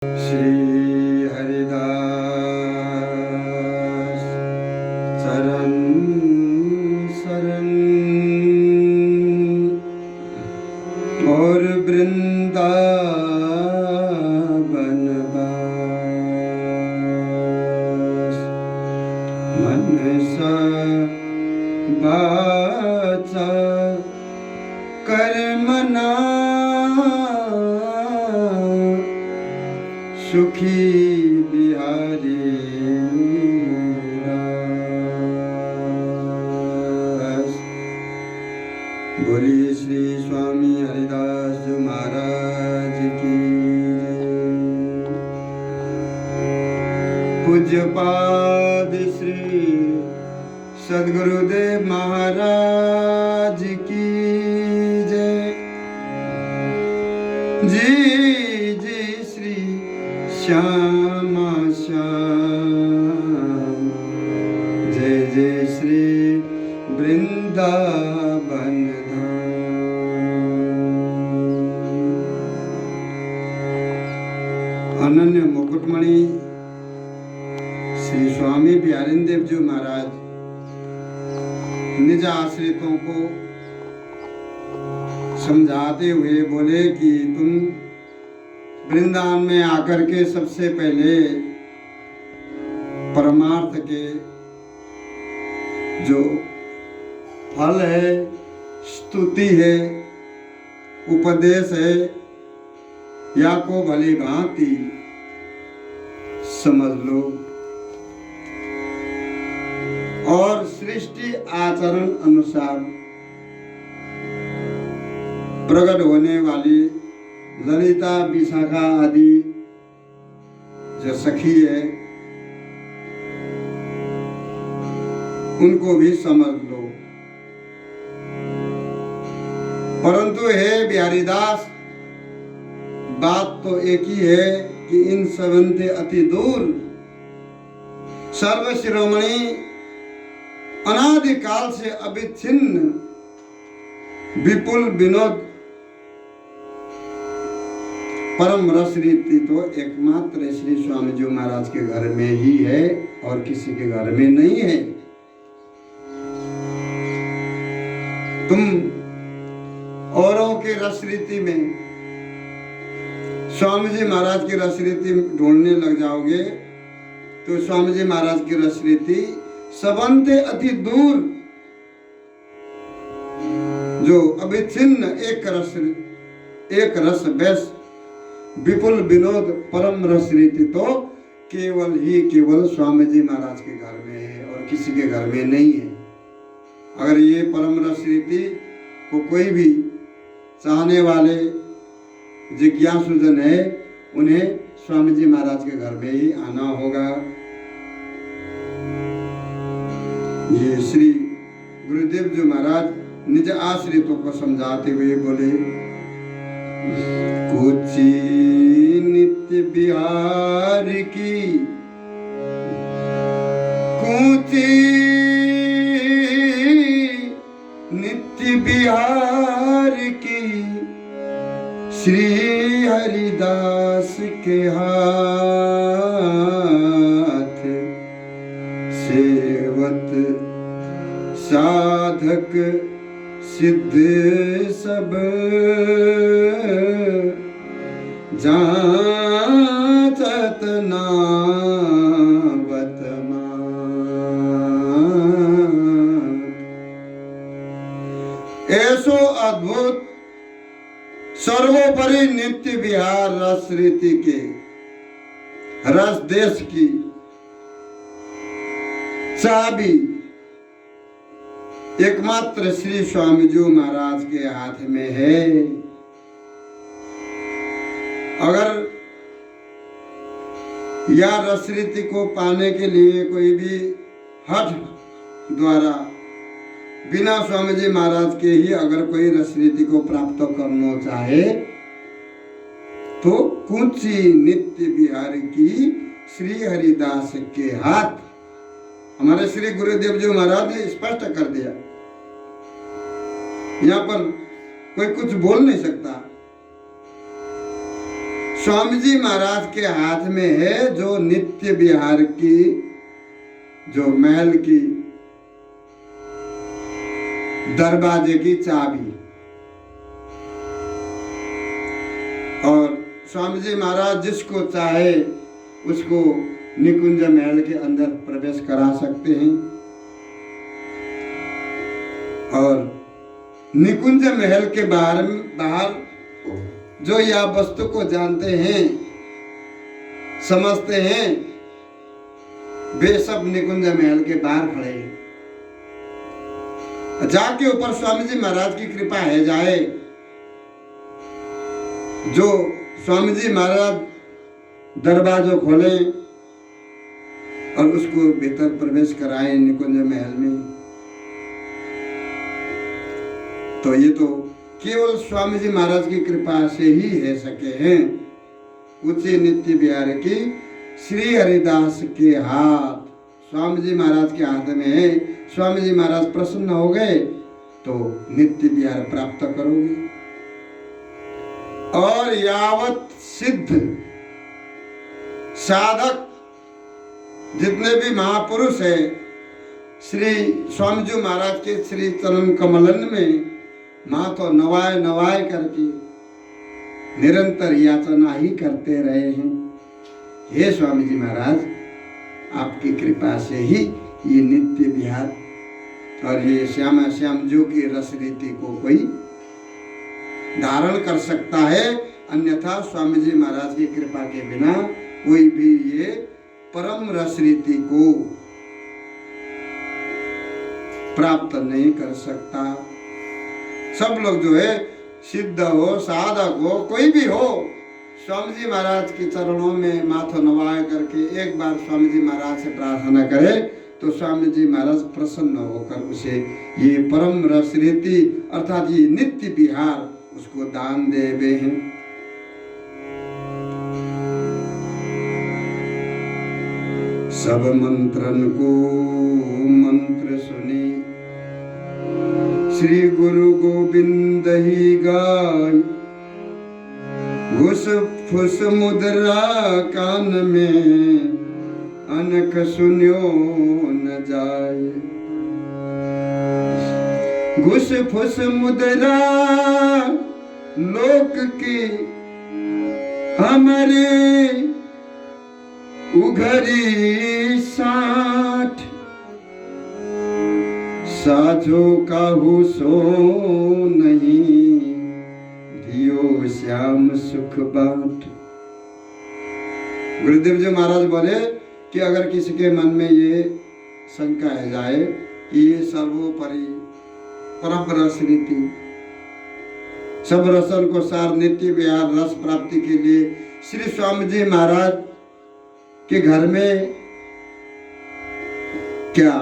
श्री हरिदास चरण शरण और वृंदावन वास मनसा वाचा कर्मणा सुखी बिहारी दास। बोलिए श्री स्वामी हरिदास जी महाराज की जय। पूज्यपाद श्री सद्गुरुदेव महाराज की जय। जी जी श्री श्यामा श्याम जय जय श्री वृंदावन धाम। अनन्य मुकुटमणि श्री स्वामी बिहारिंदेव जी महाराज निज आश्रितों को समझाते हुए बोले कि तुम वृंदावन में आकर के सबसे पहले परमार्थ के जो फल है, स्तुति है, उपदेश है, या को भली भांति समझ लो और सृष्टि आचरण अनुसार प्रकट होने वाली ललिता विशाखा आदि जो सखी है उनको भी समझ लो। परंतु हे बिहारीदास, बात तो एक ही है कि इन सबंते अति दूर सर्व शिरोमणि अनादिकाल से अविच्छिन्न विपुल विनोद परम रस रीति तो एकमात्र श्री स्वामी जी महाराज के घर में ही है और किसी के घर में नहीं है। तुम औरों के रस रीति में स्वामी जी महाराज की रस रीति ढूंढने लग जाओगे तो स्वामी जी महाराज की रस रीति सबंते अति दूर जो अविच्छिन्न एक रस बेस विपुल विनोद परम रस रीति तो केवल स्वामी जी महाराज के घर में है और किसी के घर में नहीं है। अगर ये परम रस रीति को कोई भी चाहने वाले जिज्ञासुजन है उन्हें स्वामी जी महाराज के घर में ही आना होगा। ये श्री गुरुदेव जी महाराज निज आश्रितों को समझाते हुए बोले, कुची नित्य बिहार की कुची नित्य बिहार की श्री हरिदास के हाथ सेवत साधक सिद्ध सब जांचत नावत ऐसो अद्भुत सर्वोपरि नित्य विहार रस रीति के रस देश की चाबी एकमात्र श्री स्वामी जी महाराज के हाथ में है। अगर या रस रीति को पाने के लिए कोई भी हठ द्वारा बिना स्वामी जी महाराज के ही अगर कोई रस रीति को प्राप्त करना चाहे तो कुची नित्य बिहार की श्री हरिदास के हाथ। हमारे श्री गुरुदेव जी महाराज ने स्पष्ट कर दिया, यहाँ पर कोई कुछ बोल नहीं सकता। स्वामी जी महाराज के हाथ में है जो नित्य विहार की, जो महल की दरवाजे की चाबी। और स्वामी जी महाराज जिसको चाहे उसको निकुंज महल के अंदर प्रवेश करा सकते हैं। और निकुंज महल के बाहर जो या वस्तु को जानते हैं, समझते हैं, वे सब निकुंज महल के बाहर खड़े हैं। जाके ऊपर स्वामी जी महाराज की कृपा है जाए, जो स्वामी जी महाराज दरवाजा खोले और उसको भीतर प्रवेश कराए निकुंज महल में, तो ये तो केवल स्वामी जी महाराज की कृपा से ही है सके हैं। उच्च नित्य विहार की श्री हरिदास के हाथ स्वामी जी महाराज के हाथ में है। स्वामी जी महाराज प्रसन्न हो गए तो नित्य विहार प्राप्त करोगे। और यावत सिद्ध साधक जितने भी महापुरुष है, श्री स्वामी जी महाराज के श्री चरण कमलन में माथो नवाय नवाय करके निरंतर याचना ही करते रहे हैं। हे स्वामी जी महाराज, आपकी कृपा से ही ये नित्य विहार और ये श्यामा श्याम जो की रस रीति को कोई धारण कर सकता है, अन्यथा स्वामी जी महाराज की कृपा के बिना कोई भी ये परम रस रीति को प्राप्त नहीं कर सकता। सब लोग जो है सिद्ध हो, साधक हो, कोई भी हो, स्वामी जी महाराज के चरणों में माथा नवाया करके एक बार स्वामी जी महाराज से प्रार्थना करे तो स्वामी जी महाराज प्रसन्न होकर उसे ये परम रस रीति अर्थात ये नित्य विहार उसको दान देवे हैं। सब मंत्रन को मंत्र सुने श्री गुरु गोविंद ही गाय, घुस फुस मुद्रा कान में अनक सुन्यो न जाए। घुस फुस मुद्रा लोक की हमारे उघरी साठ, साधो काहू सो नहीं दियो श्याम सुख बाट। गुरुदेव जी महाराज बोले कि अगर किसी के मन में ये शंका है जाए कि ये सर्वोपरि परम रस रीति सब रसन को सार नित्य विहार रस प्राप्ति के लिए श्री स्वामी जी महाराज के घर में क्या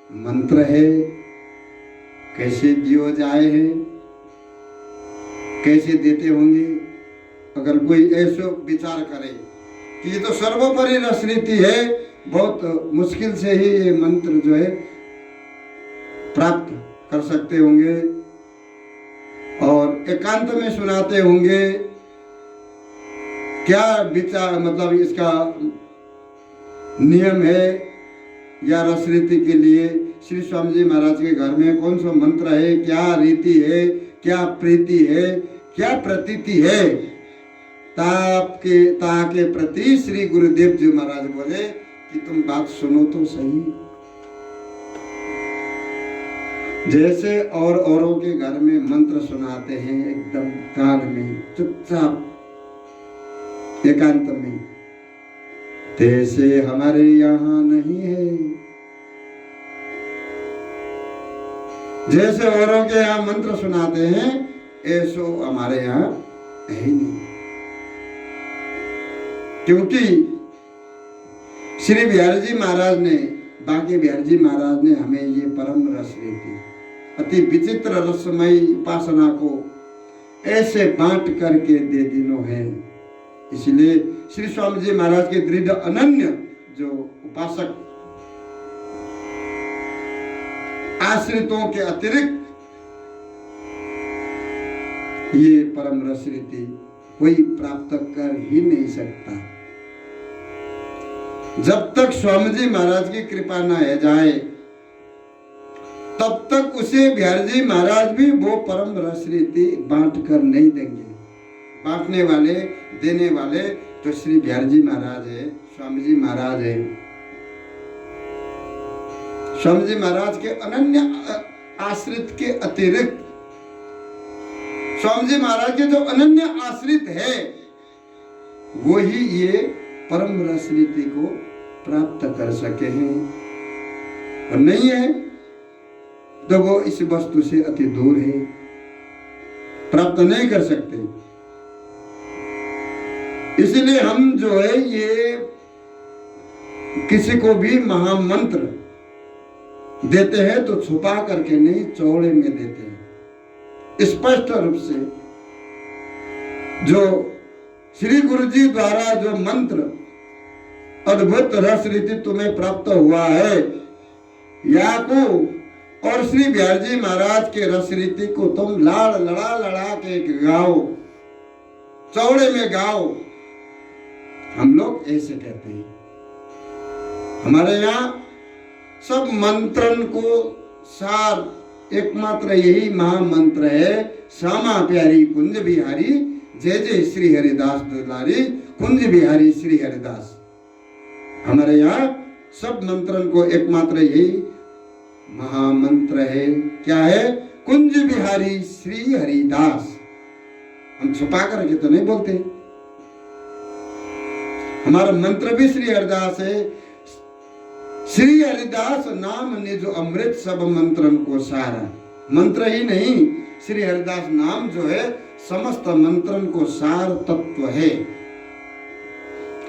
मंत्र है, कैसे दियो जाए है, कैसे देते होंगे। अगर कोई ऐसा विचार करे कि ये तो सर्वोपरि रस रीति है, बहुत मुश्किल से ही ये मंत्र जो है प्राप्त कर सकते होंगे और एकांत में सुनाते होंगे, क्या विचार मतलब इसका नियम है या रस रीति के लिए श्री स्वामी जी महाराज के घर में कौन सा मंत्र है, क्या रीति है, क्या प्रीति है, क्या प्रतीति है, ताके प्रति श्री गुरुदेव जी महाराज बोले कि तुम बात सुनो तो सही। जैसे और औरों के घर में मंत्र सुनाते हैं एकदम कान में चुपचाप एकांत में, तैसे हमारे यहाँ नहीं है। जैसे औरों के यहाँ मंत्र सुनाते हैं ऐसो हमारे यहाँ है ही नहीं, क्योंकि श्री बिहारी जी महाराज ने, बांके बिहारी जी महाराज ने हमें ये परम रस रीति अति विचित्र रसमयी उपासना को ऐसे बांट करके दे दिनों है। इसलिए श्री स्वामी जी महाराज के दृढ़ अनन्य जो उपासक आश्रितों के अतिरिक्त ये परम रस रीति कोई प्राप्त कर ही नहीं सकता। जब तक स्वामी जी महाराज की कृपा न हो जाए तब तक उसे बिहारी जी महाराज भी वो परम रस रीति बांट कर नहीं देंगे। बांटने वाले, देने वाले तो श्री बिहारी जी महाराज है, स्वामी जी महाराज है। स्वामी जी महाराज के अनन्य आश्रित के अतिरिक्त स्वामी जी महाराज के जो अनन्य आश्रित है वो ही ये परम रस रीति को प्राप्त कर सके हैं, और नहीं है तो वो इस वस्तु से अति दूर है, प्राप्त नहीं कर सकते। इसलिए हम जो है ये किसी को भी महामंत्र देते हैं तो छुपा करके नहीं, चौड़े में देते हैं। स्पष्ट रूप से जो श्री गुरु जी द्वारा जो मंत्र अद्भुत रस रीति तुम्हें प्राप्त हुआ है, या को और श्री बिहारी जी महाराज के रस रीति को तुम लाड़ लड़ा लड़ा के गाओ, चौड़े में गाओ, हम लोग ऐसे कहते हैं। हमारे यहाँ सब मंत्रन को सार एकमात्र यही महामंत्र है, श्यामा प्यारी कुंज बिहारी, जय जय श्री हरिदास दुलारी, कुंज बिहारी श्री हरिदास। हमारे यहाँ सब मंत्रन को एकमात्र यही महामंत्र है। क्या है? कुंज बिहारी श्री हरिदास। हम छुपा करके तो नहीं बोलते, हमारा मंत्र भी श्री हरिदास है। श्री हरिदास नाम निज अमृत सब मंत्रन को सारा। मंत्र ही नहीं, श्री हरिदास नाम जो है समस्त मंत्रन को सार तत्व है।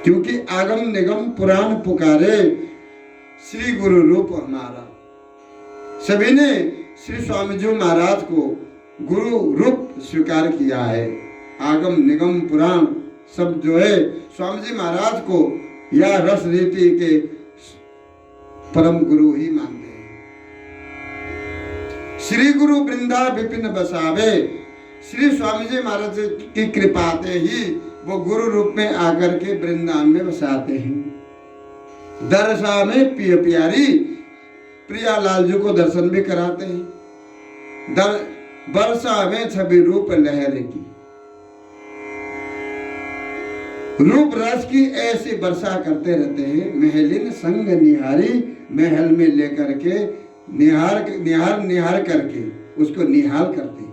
क्योंकि आगम निगम पुराण पुकारे श्री गुरु रूप हमारा। सभी ने श्री स्वामी जी महाराज को गुरु रूप स्वीकार किया है। आगम निगम पुराण सब जो है स्वामी जी महाराज को या रस रीति के परम गुरु ही मानते हैं। श्री गुरु वृंदा विपिन बसावे, श्री स्वामी जी महाराज की कृपा आते ही वो गुरु रूप में आकर के वृंदावन में बसाते हैं। दरसा में पिय प्यारी प्रिया लाल जी को दर्शन भी कराते हैं। बरसा में छवि रूप लहर की, रूप रस की ऐसी वर्षा करते रहते हैं। महलिन संग निहारी, महल में लेकर के निहार करके उसको निहाल करते।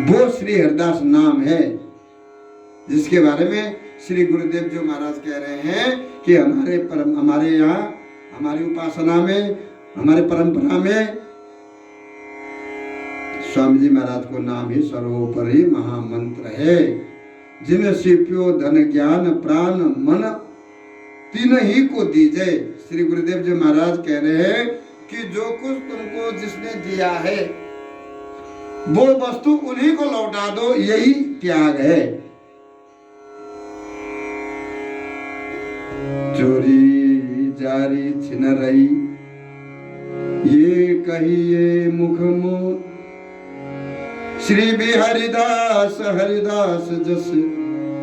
वो श्री हरिदास नाम है जिसके बारे में श्री गुरुदेव जी महाराज कह रहे हैं कि हमारे यहाँ हमारी उपासना में, हमारे परंपरा में स्वामी जी महाराज को नाम ही सर्वोपरि महामंत्र है। जिन सिप्यो धन ज्ञान प्राण मन तीन ही को दीजिए। श्री गुरुदेव जी महाराज कह रहे हैं कि जो कुछ तुमको जिसने दिया है वो वस्तु उन्हीं को लौटा दो, यही त्याग है। चोरी जारी छिन रही ये कहिए मुख मोर, श्री बिहारीदास हरिदास जस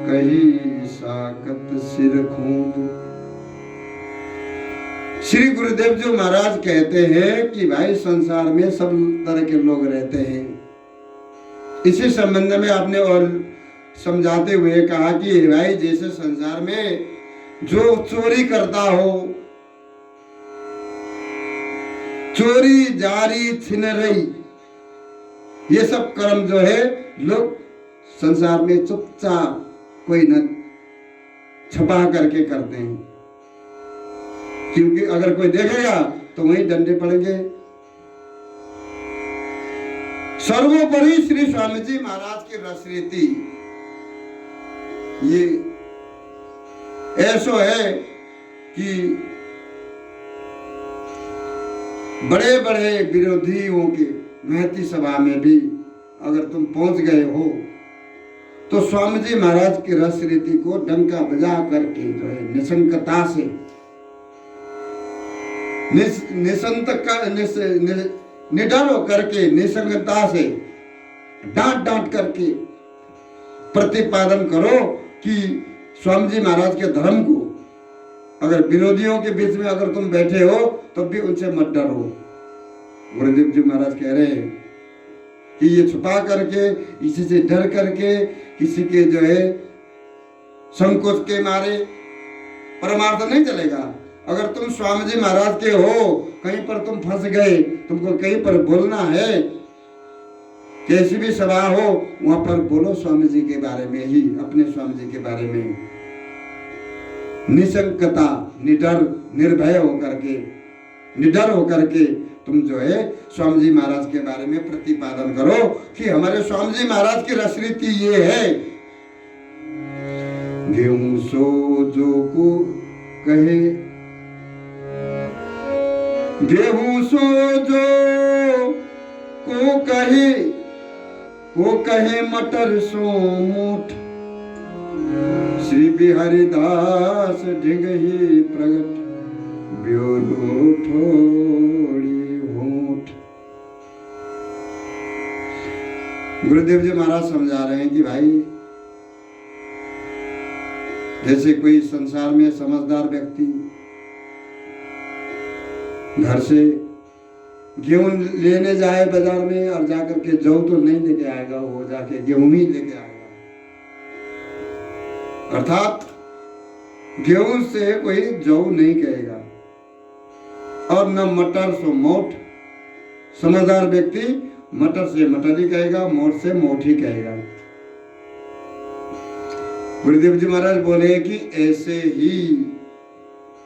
कही साकत सिर खूंद। श्री गुरुदेव जी महाराज कहते हैं कि भाई संसार में सब तरह के लोग रहते हैं। इसी संबंध में आपने और समझाते हुए कहा कि भाई जैसे संसार में जो चोरी करता हो, चोरी जारी छिन रही, ये सब कर्म जो है लोग संसार में चुपचाप कोई न छुपा करके करते हैं, क्योंकि अगर कोई देखेगा तो वहीं डंडे पड़ेंगे। सर्वोपरि श्री स्वामी जी महाराज की रस रीति ये ऐसा है कि बड़े बड़े विरोधियों के महती सभा में भी अगर तुम पहुंच गए हो तो स्वामी जी महाराज की रस रीति को डंका बजा करके जो है निशंकता से निडर होकर के निसंगता से डांट डांट करके प्रतिपादन करो कि स्वामी जी महाराज के धर्म को। अगर विरोधियों के बीच में अगर तुम बैठे हो तब भी उनसे मत डरो। गुरुदेव जी महाराज कह रहे हैं कि ये छुपा करके, किसी से डर करके, किसी के जो है संकोच के मारे परमार्थ नहीं चलेगा। अगर तुम स्वामी जी महाराज के हो, कहीं पर तुम फंस गए, तुमको कहीं पर बोलना है, कैसी भी सभा हो वहां पर बोलो स्वामी जी के बारे में ही, अपने स्वामी जी के बारे में निशंकता, निडर, निर्भय होकर के, निडर होकर के तुम जो है स्वामी जी महाराज के बारे में प्रतिपादन करो कि हमारे स्वामी जी महाराज की रसरीति ये है। गेहूं सो जो को कहे, गेहूं सो जो को कहे मटर सो मूठ, श्री बिहारीदास ढिंगही प्रगट ब्योलो थोड़ी होठ। गुरुदेव जी महाराज समझा रहे हैं कि भाई जैसे कोई संसार में समझदार व्यक्ति घर से गेहूं लेने जाए बाजार में और जाकर के जौ तो नहीं लेके आएगा, वो जाके गेहूं ही लेके आएगा। अर्थात गेहूं से कोई जौ नहीं कहेगा और न मटर सो मोठ। समझदार व्यक्ति मटर से मटर ही कहेगा, मोठ से मोठ ही कहेगा। गुरुदेव जी महाराज बोले कि ऐसे ही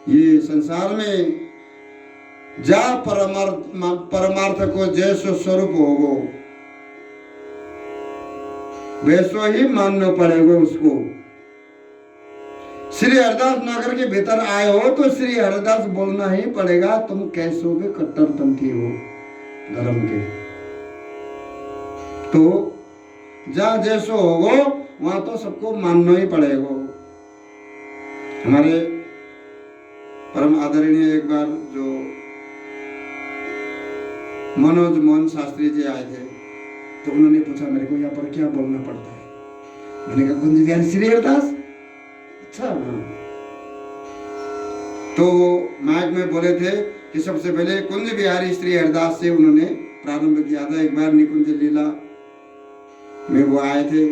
ये संसार में जा परमार्थ को जैसो स्वरूप होगो वैसो ही मानना पड़ेगा उसको। श्री हरिदास नगर के भीतर आए हो तो श्री हरिदास बोलना ही पड़ेगा, तुम कैसो भी कट्टरपंथी हो धर्म के। तो जहां जैसो होगो वहां तो सबको मानना ही पड़ेगा। हमारे परम आदरणीय एक बार जो मनोज मोहन शास्त्री जी आए थे तो उन्होंने पूछा मेरे को यहाँ पर क्या बोलना पड़ता है। मैंने कहा कुंज बिहारी श्री हरिदास। अच्छा हाँ। तो माइक में बोले थे कि सबसे पहले कुंज बिहारी श्री हरिदास से उन्होंने प्रारंभ किया था। एक बार निकुंज लीला में वो आए थे।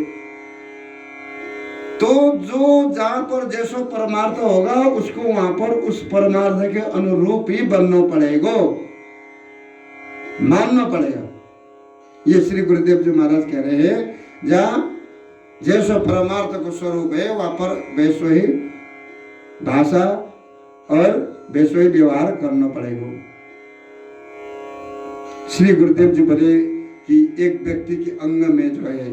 तो जो जहां पर जैसो परमार्थ होगा उसको वहां पर उस परमार्थ के अनुरूप ही बनना पड़ेगा, मानना पड़ेगा। ये श्री गुरुदेव जी महाराज कह रहे हैं जहां जैसो परमार्थ को स्वरूप है वहां पर वैसो ही भाषा और वैसो ही व्यवहार करना पड़ेगा। श्री गुरुदेव जी बोले कि एक व्यक्ति के अंग में जो है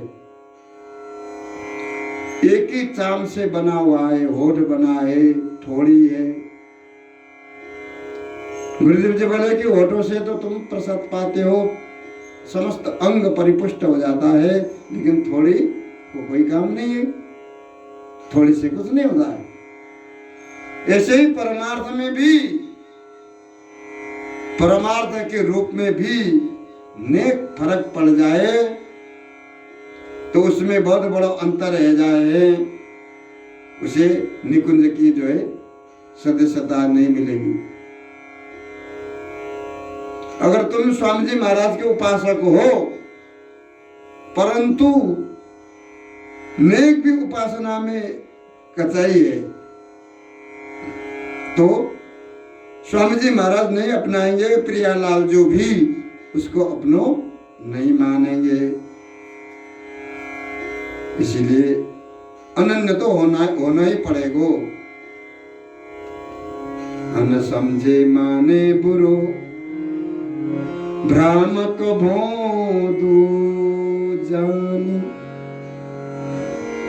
एक ही चाम से बना हुआ है, होठ बना है, थोड़ी है। गुरुदेव जी बोले कि होठों से तो तुम प्रसाद पाते हो, समस्त अंग परिपुष्ट हो जाता है, लेकिन थोड़ी को कोई काम नहीं है, थोड़ी से कुछ नहीं होता है। ऐसे ही परमार्थ में भी, परमार्थ के रूप में भी नेक फर्क पड़ जाए तो उसमें बहुत बड़ा अंतर रह जाए, उसे निकुंज की जो है सदस्यता नहीं मिलेगी। अगर तुम स्वामी जी महाराज के उपासक हो परंतु नेक भी उपासना में कचाई है तो स्वामी जी महाराज नहीं अपनाएंगे, प्रियालाल जो भी उसको अपनो नहीं मानेंगे। इसीलिए अनन्य तो होना ही पड़ेगा। अन समझे माने बुरो भ्रामक भोदू जानी,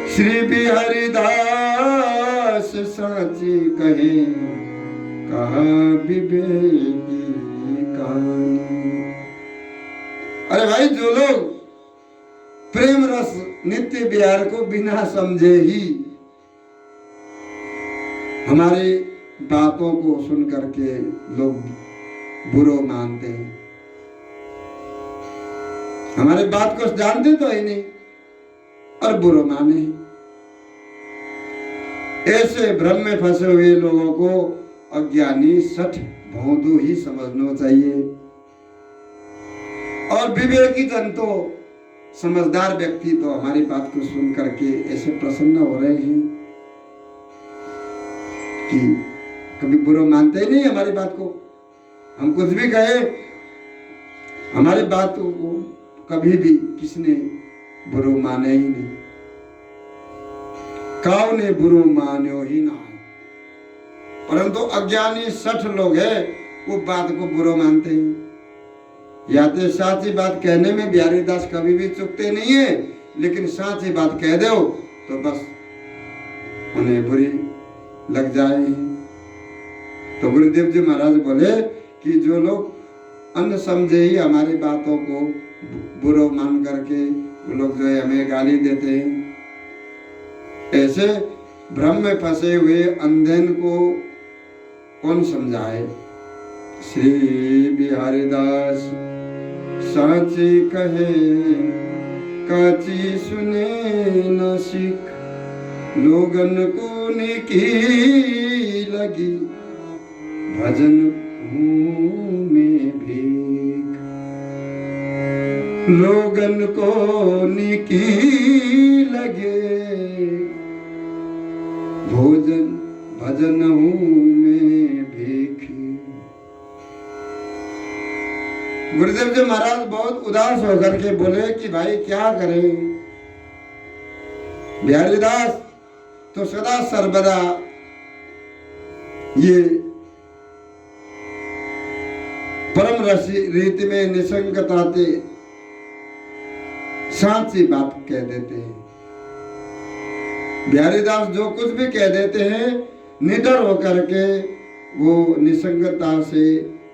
श्री बिहारीदास साची कहे कहा विवेकी कहानी। अरे भाई जो लोग प्रेम रस नित्य विहार को बिना समझे ही हमारी बातों को सुन करके लोग बुरो मानते हैं, हमारी बात को जानते तो ही नहीं, और बुरो माने। ऐसे भ्रम में फंसे हुए लोगों को अज्ञानी सठ भौंदू ही समझना चाहिए। और विवेकी जन तो, समझदार व्यक्ति तो हमारी बात को सुन करके ऐसे प्रसन्न हो रहे हैं कि कभी बुरा मानते ही नहीं हमारी बात को। हम कुछ भी कहे, हमारी बात को कभी भी किसने बुरो माने ही नहीं। काव ने बुरो मान्यो ही ना। परंतु अज्ञानी सठ लोग हैं, वो बात को बुरो मानते हैं। या तो साची बात कहने में बिहारी दास कभी भी चुकते नहीं है, लेकिन साची बात कह दो तो बस उन्हें बुरी लग जाए। तो गुरुदेव जी महाराज बोले कि जो लोग अन्न समझे ही हमारी बातों को बुरा मान करके वो लोग जो है हमें गाली देते हैं, ऐसे भ्रम में फंसे हुए अंधेन को कौन समझाए। श्री बिहारी दास साची कहे काची सुने न सीख, लोगन को निकी लगी भजन में भीख। लोगन को निकी लगे भोजन भजन में भीख। गुरुदेव जी महाराज बहुत उदास होकर के बोले कि भाई क्या करें। बिहारी दास तो सदा सर्वदा ये परम रसी रीति में निसंगता से साची बात कह देते हैं। बिहारी दास जो कुछ भी कह देते हैं निडर होकर के वो निसंगता से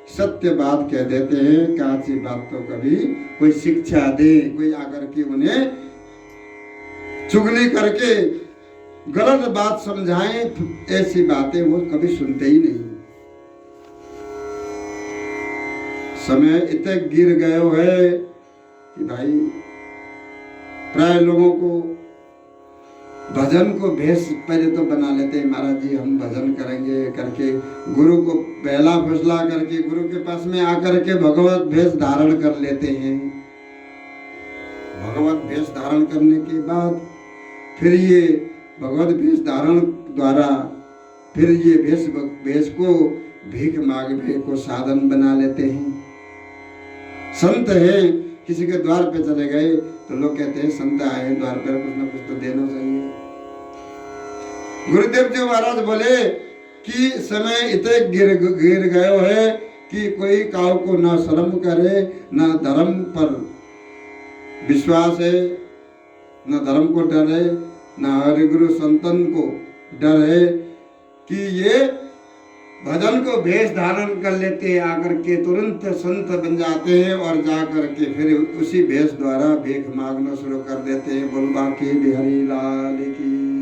सत्य बात कह देते हैं। काची बात तो कभी कोई शिक्षा दे, कोई आकर के उन्हें चुगली करके गलत बात समझाएं, ऐसी बातें वो कभी सुनते ही नहीं। समय इतने गिर गए है कि भाई प्राय लोगों को भजन को भेष पहले तो बना लेते हैं। महाराज जी हम भजन करेंगे करके गुरु को पहला फैसला करके गुरु के पास में आकर के भगवत भेष धारण कर लेते हैं। भगवत भेष धारण करने के बाद फिर ये भगवत भेष धारण द्वारा फिर ये भेष को भीख मांगने को साधन बना लेते हैं। संत है, किसी के द्वार पे चले गए तो लोग कहते हैं संत आए हैं द्वार पर, कुछ ना कुछ तो देना चाहिए। गुरुदेव जी महाराज बोले कि समय इतने गिर गए है कि कोई काव को ना शर्म करे, ना धर्म पर विश्वास है, ना धर्म को डर है, ना हरि गुरु संतन को डर है कि ये भजन को भेष धारण कर लेते हैं, आकर के तुरंत संत बन जाते हैं और जा करके फिर उसी भेष द्वारा भीख मांगना शुरू कर देते हैं। बोल बाकी बिहारी लाल की।